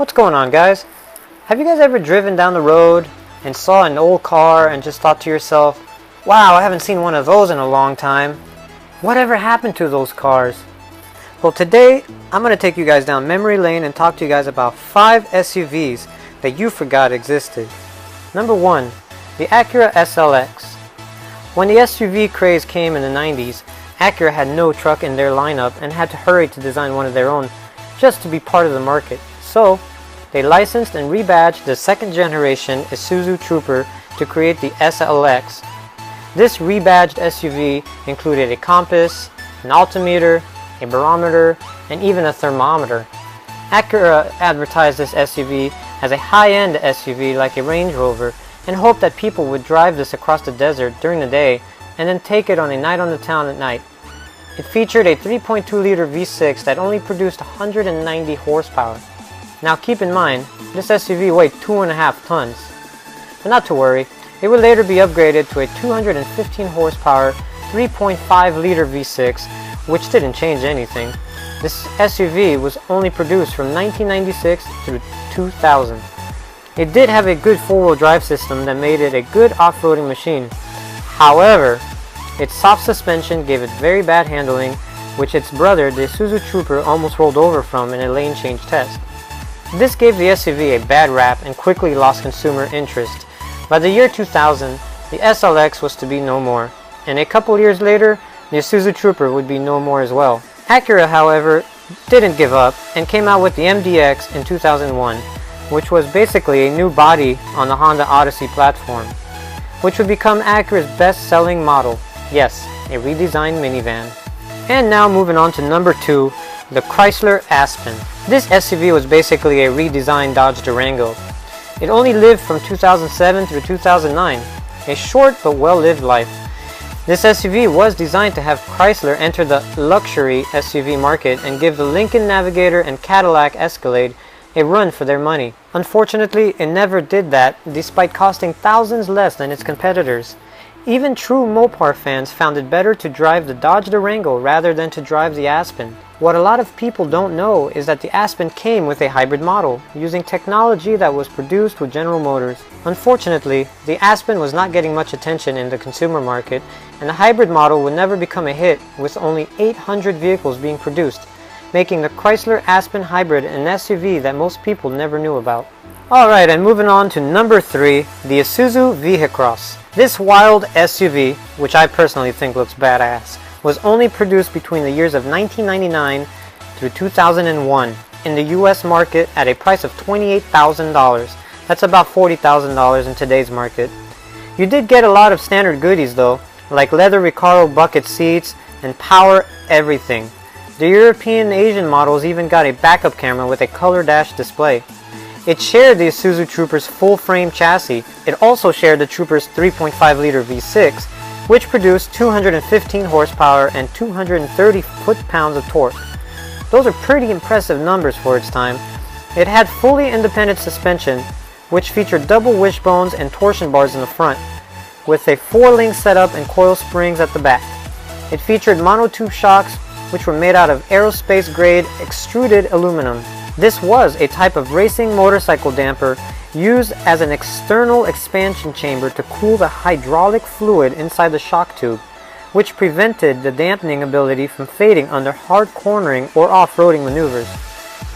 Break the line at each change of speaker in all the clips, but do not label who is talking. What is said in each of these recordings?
What's going on, guys? Have you guys ever driven down the road and saw an old car and just thought to yourself, wow, I haven't seen one of those in a long time. Whatever happened to those cars? Well, today I'm going to take you guys down memory lane and talk to you guys about 5 SUVs that you forgot existed. Number 1, the Acura SLX. When the SUV craze came in the 90s, Acura had no truck in their lineup and had to hurry to design one of their own just to be part of the market. So they licensed and rebadged the second generation Isuzu Trooper to create the SLX. This rebadged SUV included a compass, an altimeter, a barometer, and even a thermometer. Acura advertised this SUV as a high-end SUV like a Range Rover and hoped that people would drive this across the desert during the day and then take it on a night on the town at night. It featured a 3.2-liter V6 that only produced 190 horsepower. Now keep in mind, this SUV weighed 2.5 tons. But not to worry, it would later be upgraded to a 215 horsepower 3.5-liter V6, which didn't change anything. This SUV was only produced from 1996 through 2000. It did have a good four-wheel drive system that made it a good off-roading machine. However, its soft suspension gave it very bad handling, which its brother, the Isuzu Trooper, almost rolled over from in a lane change test. This gave the SUV a bad rap and quickly lost consumer interest. By the year 2000, the SLX was to be no more, and a couple years later, the Isuzu Trooper would be no more as well. Acura, however, didn't give up and came out with the MDX in 2001, which was basically a new body on the Honda Odyssey platform, which would become Acura's best-selling model. Yes, a redesigned minivan. And now moving on to number 2, the Chrysler Aspen. This SUV was basically a redesigned Dodge Durango. It only lived from 2007 through 2009, a short but well-lived life. This SUV was designed to have Chrysler enter the luxury SUV market and give the Lincoln Navigator and Cadillac Escalade a run for their money. Unfortunately, it never did that, despite costing thousands less than its competitors. Even true Mopar fans found it better to drive the Dodge Durango rather than to drive the Aspen. What a lot of people don't know is that the Aspen came with a hybrid model, using technology that was produced with General Motors. Unfortunately, the Aspen was not getting much attention in the consumer market, and the hybrid model would never become a hit, with only 800 vehicles being produced, making the Chrysler Aspen Hybrid an SUV that most people never knew about. Alright, and moving on to number 3, the Isuzu V-Cross. This wild SUV, which I personally think looks badass, was only produced between the years of 1999 through 2001 in the US market at a price of $28,000. That's about $40,000 in today's market. You did get a lot of standard goodies though, like leather Recaro bucket seats and power everything. The European and Asian models even got a backup camera with a color dash display. It shared the Isuzu Trooper's full-frame chassis. It also shared the Trooper's 3.5-liter V6, which produced 215 horsepower and 230 foot-pounds of torque. Those are pretty impressive numbers for its time. It had fully independent suspension, which featured double wishbones and torsion bars in the front, with a 4-link setup and coil springs at the back. It featured monotube shocks, which were made out of aerospace-grade extruded aluminum. This was a type of racing motorcycle damper used as an external expansion chamber to cool the hydraulic fluid inside the shock tube, which prevented the dampening ability from fading under hard cornering or off-roading maneuvers.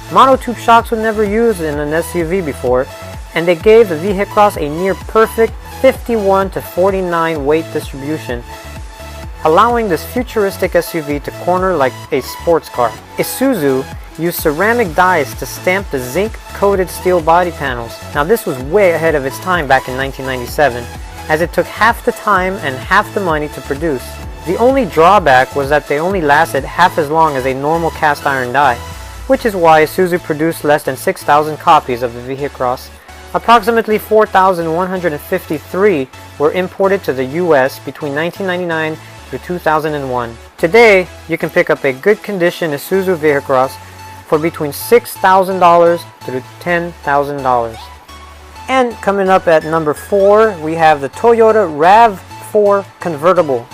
Monotube shocks were never used in an SUV before, and they gave the V-Cross a near-perfect 51 to 49 weight distribution, allowing this futuristic SUV to corner like a sports car. Isuzu used ceramic dies to stamp the zinc-coated steel body panels. Now this was way ahead of its time back in 1997, as it took half the time and half the money to produce. The only drawback was that they only lasted half as long as a normal cast iron die, which is why Isuzu produced less than 6,000 copies of the V-Cross. Approximately 4,153 were imported to the US between 1999 through 2001. Today, you can pick up a good condition Isuzu V-Cross for between $6,000 through $10,000. And coming up at number 4, we have the Toyota RAV4 Convertible.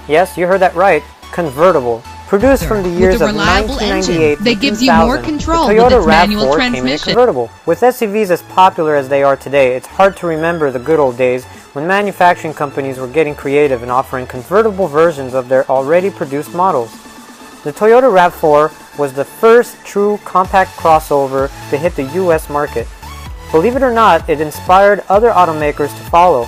Yes, you heard that right, convertible. Produced from the years of 1998 to 2000, the Toyota RAV4 came in a convertible. With SUVs as popular as they are today, it's hard to remember the good old days when manufacturing companies were getting creative and offering convertible versions of their already produced models. The Toyota RAV4 was the first true compact crossover to hit the US market. Believe it or not, it inspired other automakers to follow.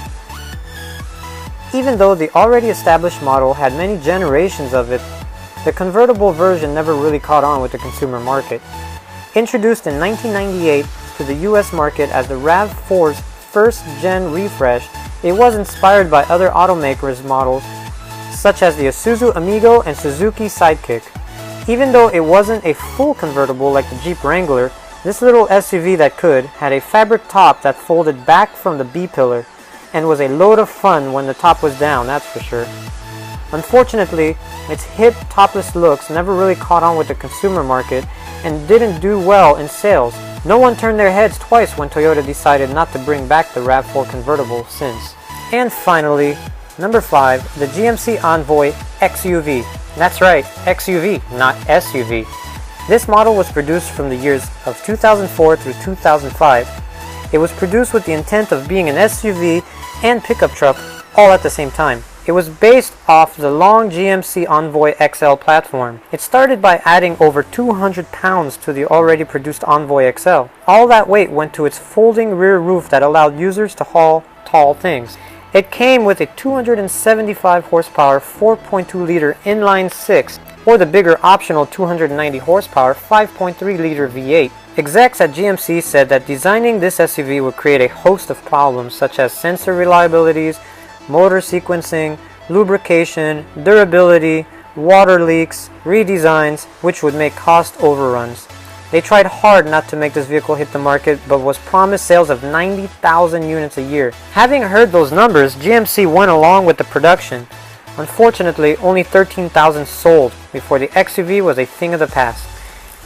Even though the already established model had many generations of it, the convertible version never really caught on with the consumer market. Introduced in 1998 to the US market as the RAV4's first-gen refresh, it was inspired by other automakers' models such as the Isuzu Amigo and Suzuki Sidekick. Even though it wasn't a full convertible like the Jeep Wrangler, this little SUV that could had a fabric top that folded back from the B-pillar and was a load of fun when the top was down, that's for sure. Unfortunately, its hip topless looks never really caught on with the consumer market and didn't do well in sales. No one turned their heads twice when Toyota decided not to bring back the RAV4 convertible since. And finally, number 5, the GMC Envoy XUV. That's right, XUV, not SUV. This model was produced from the years of 2004 through 2005. It was produced with the intent of being an SUV and pickup truck all at the same time. It was based off the long GMC Envoy XL platform. It started by adding over 200 pounds to the already produced Envoy XL. All that weight went to its folding rear roof that allowed users to haul tall things. It came with a 275 horsepower 4.2-liter inline-six, or the bigger optional 290 horsepower 5.3-liter V8. Execs at GMC said that designing this SUV would create a host of problems such as sensor reliabilities, motor sequencing, lubrication, durability, water leaks, redesigns, which would make cost overruns. They tried hard not to make this vehicle hit the market, but was promised sales of 90,000 units a year. Having heard those numbers, GMC went along with the production. Unfortunately, only 13,000 sold before the XUV was a thing of the past.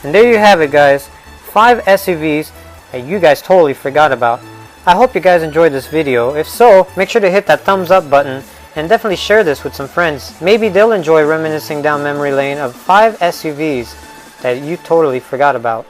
And there you have it, guys. 5 SUVs that you guys totally forgot about. I hope you guys enjoyed this video. If so, make sure to hit that thumbs up button and definitely share this with some friends. Maybe they'll enjoy reminiscing down memory lane of 5 SUVs that you totally forgot about.